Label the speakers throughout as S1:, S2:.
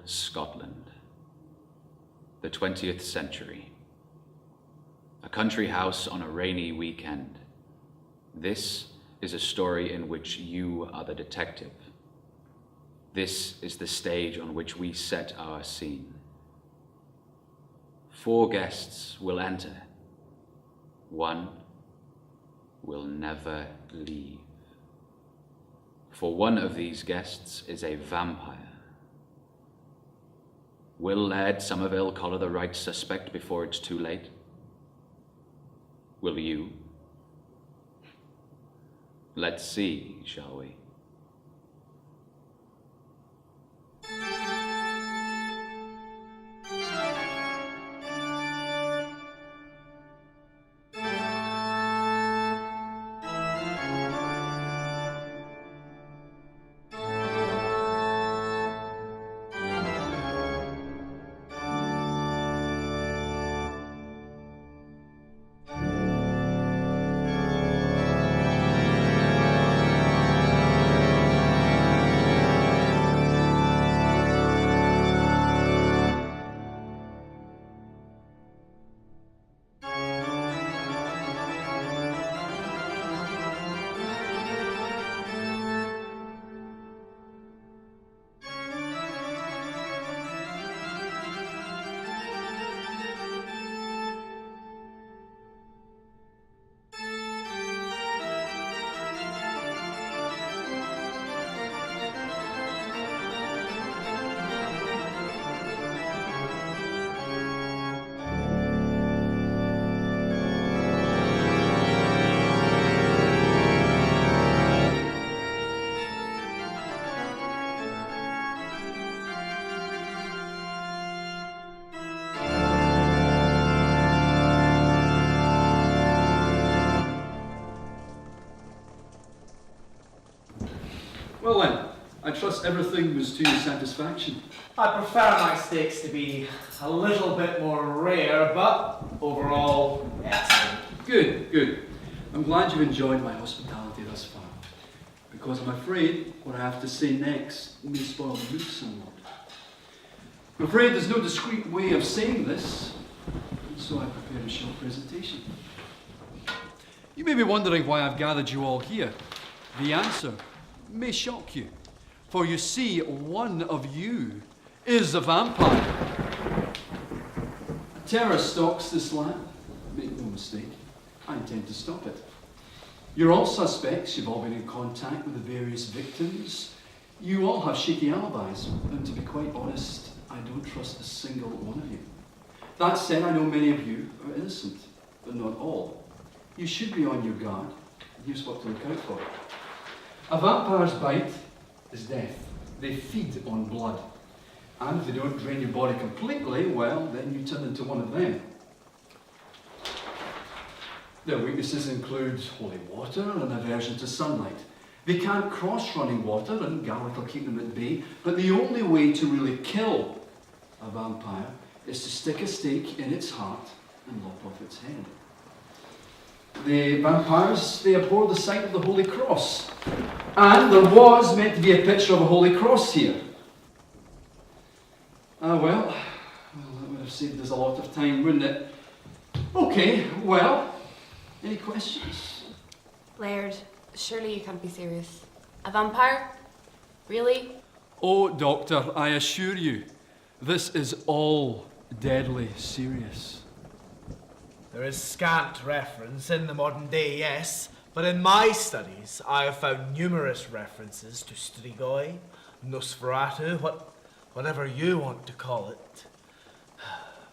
S1: Scotland. The 20th century. A country house on a rainy weekend. This is a story in which you are the detective. This is the stage on which we set our scene. 4 guests will enter. 1 will never leave. For one of these guests is a vampire. Will Laird Somerville collar the right suspect before it's too late? Will you? Let's see, shall we?
S2: Well then, I trust everything was to your satisfaction.
S3: I prefer my steaks to be a little bit more rare, but overall, excellent.
S2: Good, good. I'm glad you've enjoyed my hospitality thus far, because I'm afraid what I have to say next may spoil the mood somewhat. I'm afraid there's no discreet way of saying this, and so I prepared a short presentation. You may be wondering why I've gathered you all here. The answer may shock you, for you see, one of you is a vampire. Terror stalks this land. Make no mistake, I intend to stop it. You're all suspects, you've all been in contact with the various victims. You all have shaky alibis, and to be quite honest, I don't trust a single one of you. That said, I know many of you are innocent, but not all. You should be on your guard. Here's what to look out for. A vampire's bite is death. They feed on blood. And if they don't drain your body completely, well, then you turn into one of them. Their weaknesses include holy water and aversion to sunlight. They can't cross running water, and garlic will keep them at bay, but the only way to really kill a vampire is to stick a stake in its heart and lop off its head. The vampires, they abhor the sight of the Holy Cross. And there was meant to be a picture of a Holy Cross here. Well, that would have saved us a lot of time, wouldn't it? Okay, well, any questions?
S4: Laird, surely you can't be serious. A vampire? Really?
S2: Oh, Doctor, I assure you, this is all deadly serious.
S3: There is scant reference in the modern day, yes, but in my studies I have found numerous references to Strigoi, Nosferatu, whatever you want to call it.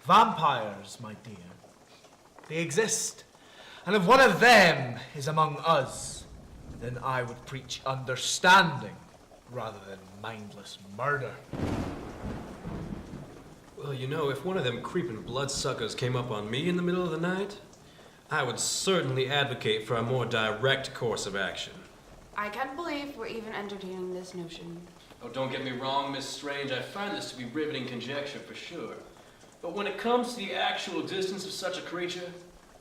S3: Vampires, my dear, they exist, and if one of them is among us, then I would preach understanding rather than mindless murder.
S5: Well, you know, if one of them creeping bloodsuckers came up on me in the middle of the night, I would certainly advocate for a more direct course of action.
S4: I can't believe we're even entertaining this notion.
S5: Oh, don't get me wrong, Miss Strange, I find this to be riveting conjecture for sure. But when it comes to the actual existence of such a creature,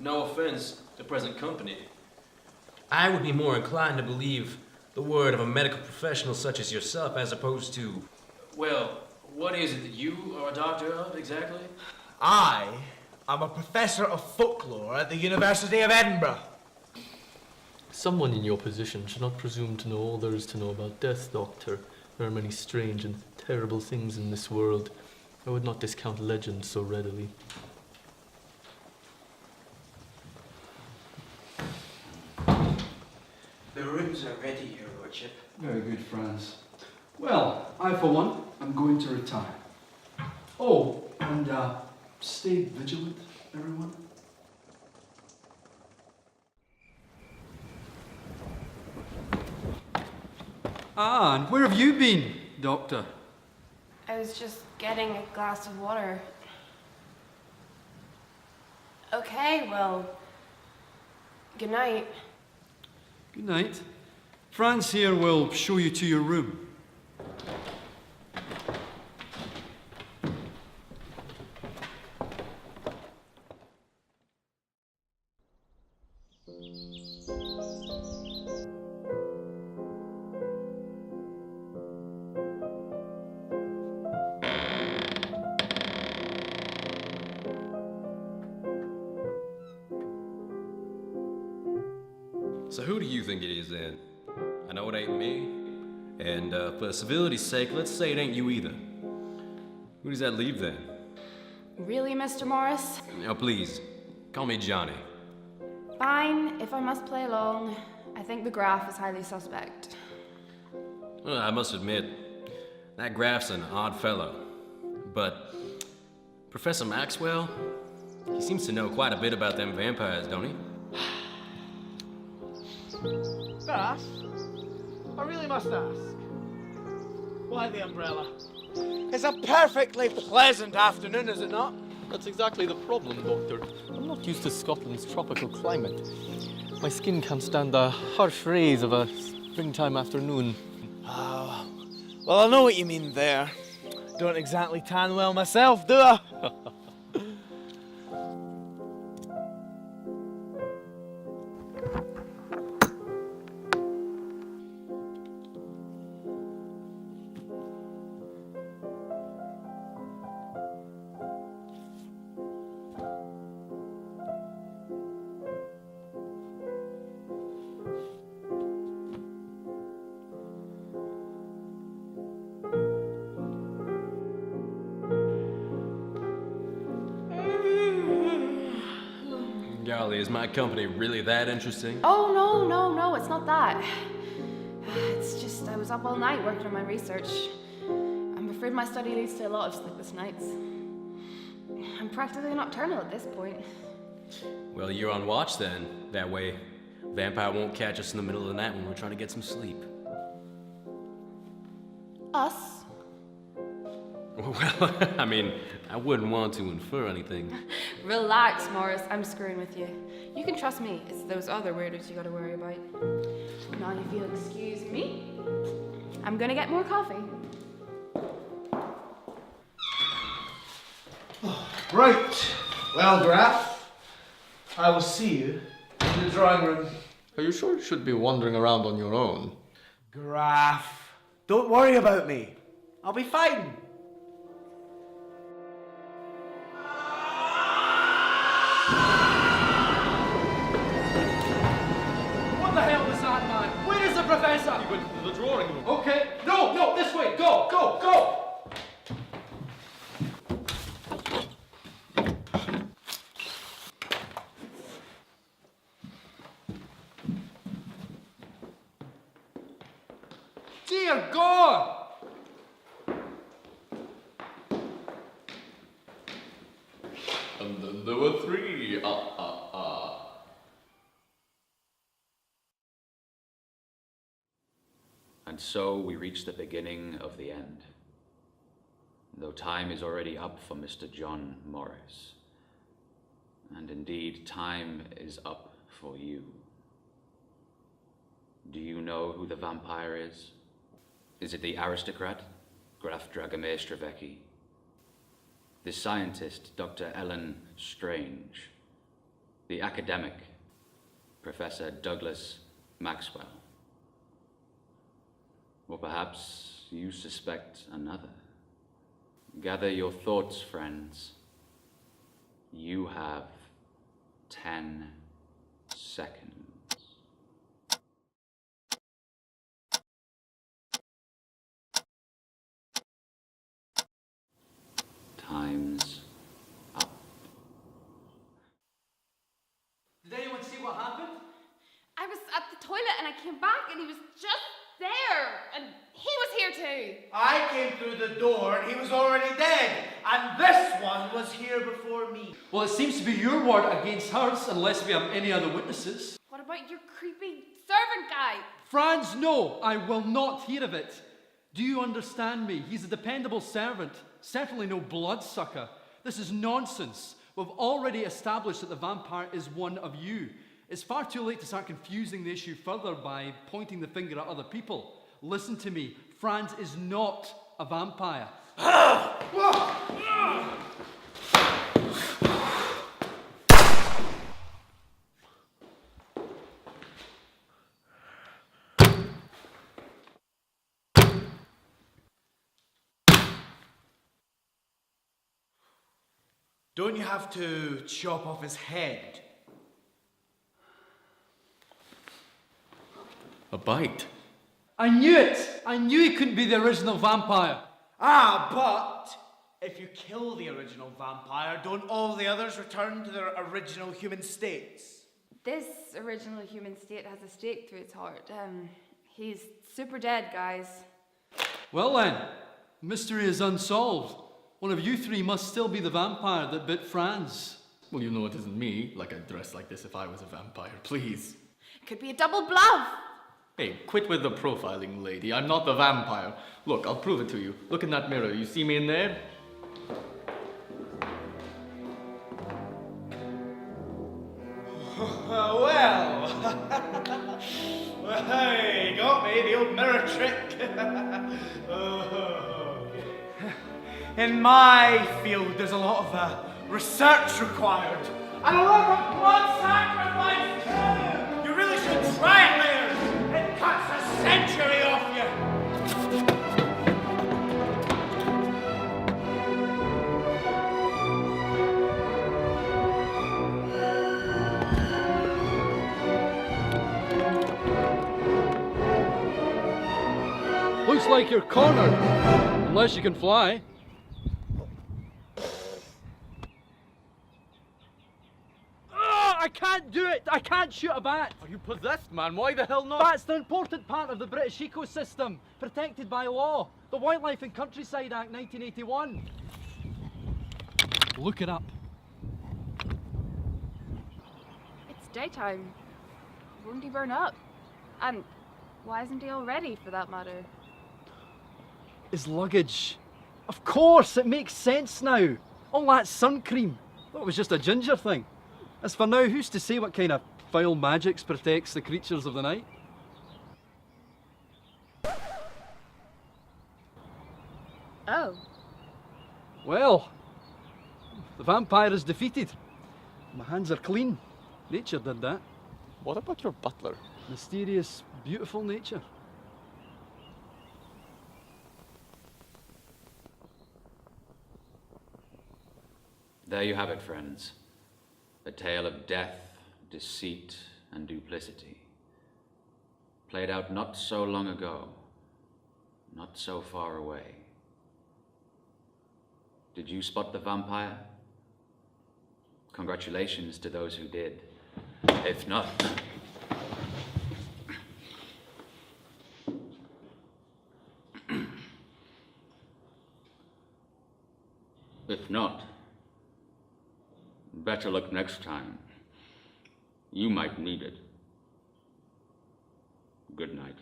S5: no offense to present company, I would be more inclined to believe the word of a medical professional such as yourself as opposed to, well, What is it that you are a doctor of, exactly?
S3: I am a professor of folklore at the University of Edinburgh.
S6: Someone in your position should not presume to know all there is to know about death, Doctor. There are many strange and terrible things in this world. I would not discount legend so readily.
S7: The rooms are ready, Your Lordship.
S2: Very good, Franz. Well, I, for one, am going to retire. Oh, and stay vigilant, everyone. Ah, and where have you been, Doctor?
S4: I was just getting a glass of water. Okay, well, good night.
S2: Good night. Franz here will show you to your room.
S5: So who do you think it is then? I know it ain't me. And for civility's sake, let's say it ain't you either. Who does that leave then?
S4: Really, Mr. Morris?
S5: Now please, call me Johnny.
S4: Fine, if I must play along. I think the Graf is highly suspect.
S5: Well, I must admit, that Graf's an odd fellow. But Professor Maxwell, he seems to know quite a bit about them vampires, don't he?
S3: Graf, I really must ask. Why the umbrella? It's a perfectly pleasant afternoon, is it not?
S6: That's exactly the problem, Doctor. I'm not used to Scotland's tropical climate. My skin can't stand the harsh rays of a springtime afternoon.
S3: Oh, well, I know what you mean there. Don't exactly tan well myself, do I?
S5: Golly, is my company really that interesting?
S4: Oh, no, it's not that. It's just I was up all night working on my research. I'm afraid my study leads to a lot of sleepless nights. I'm practically nocturnal at this point.
S5: Well, you're on watch then. That way, vampire won't catch us in the middle of the night when we're trying to get some sleep.
S4: Us?
S5: Well, I mean, I wouldn't want to infer anything.
S4: Relax, Morris. I'm screwing with you. You can trust me. It's those other weirdos you gotta worry about. Now, if you'll excuse me, I'm gonna get more coffee.
S3: Right. Well, Graf, I will see you in the drawing room.
S6: Are you sure you should be wandering around on your own?
S3: Graf, don't worry about me. I'll be fine. What the hell was that, man? Where is the professor?
S6: He went to the drawing room.
S3: Okay. No, this way. Go. Dear God!
S6: And then there were three.
S1: And so we reach the beginning of the end. Though time is already up for Mr. John Morris. And indeed, time is up for you. Do you know who the vampire is? Is it the aristocrat, Graf Dragomir Stravecki? The scientist, Dr. Ellen Strange? The academic, Professor Douglas Maxwell? Or perhaps you suspect another? Gather your thoughts, friends. You have 10 seconds. Time's up.
S2: Did anyone see what happened?
S4: I was at the toilet and I came back and he was just there. And he was here too.
S3: I came through the door and he was already dead. And this one was here before me.
S2: Well, it seems to be your word against hers, unless we have any other witnesses.
S4: What about your creepy servant guy?
S2: Franz, no, I will not hear of it. Do you understand me? He's a dependable servant, certainly no bloodsucker. This is nonsense. We've already established that the vampire is one of you. It's far too late to start confusing the issue further by pointing the finger at other people. Listen to me, Franz is not a vampire.
S3: Don't you have to chop off his head?
S6: A bite.
S2: I knew it! I knew he couldn't be the original vampire.
S3: Ah, but if you kill the original vampire, don't all the others return to their original human states?
S4: This original human state has a stake through its heart. He's super dead, guys.
S2: Well then, mystery is unsolved. One of you three must still be the vampire that bit Franz.
S6: Well, you know it isn't me. Like, I'd dress like this if I was a vampire, please.
S4: Could be a double bluff.
S6: Hey, quit with the profiling, lady. I'm not the vampire. Look, I'll prove it to you. Look in that mirror. You see me in there?
S3: Well, hey, got me, the old mirror trick. In my field, there's a lot of research required. And a lot of blood sacrifice too! You really should try it, Layers! It cuts a century off you!
S2: Looks like you're cornered, unless you can fly. I can't do it! I can't shoot a bat!
S6: Are you possessed, man? Why the hell not?
S2: Bat's an important part of the British ecosystem, protected by law. The Wildlife and Countryside Act 1981. Look it up.
S4: It's daytime. Wouldn't he burn up? And why isn't he already, for that matter?
S2: His luggage. Of course, it makes sense now. All that sun cream. Thought it was just a ginger thing. As for now, who's to say what kind of foul magics protects the creatures of the night?
S4: Oh.
S2: Well, the vampire is defeated. My hands are clean. Nature did that.
S6: What about your butler?
S2: Mysterious, beautiful nature.
S1: There you have it, friends. A tale of death, deceit, and duplicity. Played out not so long ago, not so far away. Did you spot the vampire? Congratulations to those who did. If not... If not, better luck next time. You might need it. Good night.